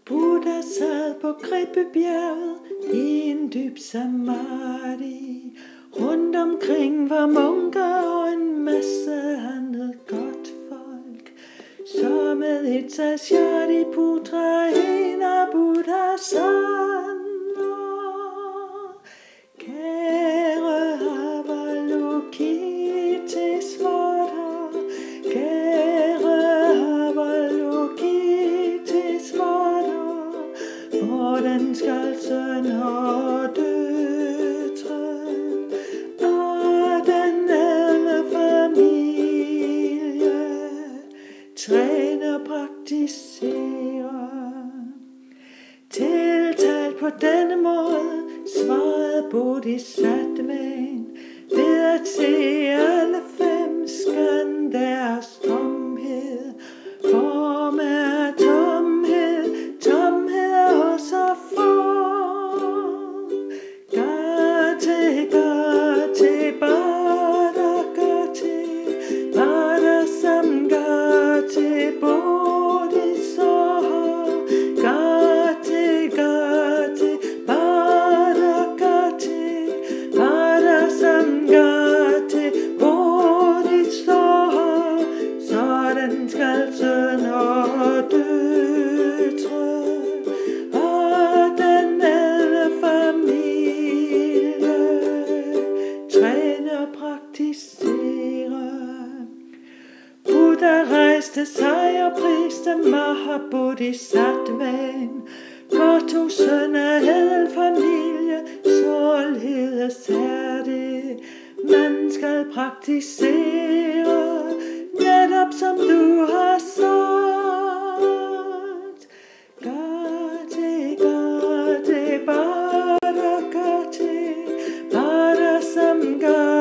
Buddha sad på Krippebjerget i en dyb samadhi. Rundt omkring var munker og en masse andet godt folk. Så med et Shari Putra en af Buddhas sønner. Kære Avalokitesvara, kære Avalokitesvara, hvordan skal søn og døtre og den ældre familie træne og praktisere? Tiltalt på denne måde svarede Bodhisattvaen ved at se alle fem skanders tomhed. Form er tomhed, tomhed er også form. Gate, gate, bada, gate, bada sam gate, bodhisattva. Gate, gate, bada, gate, bada sam gate, bodhisattva. Sådan skal søn og døtre og den ældre familie træne og praktisere. Buddha rejste sig og priste Mahabodhisattvaen. Godt tog søn af ædel familie, således er det, man skal praktisere, netop som du har sagt. Gate, gate, bada, gate, bada sam gate.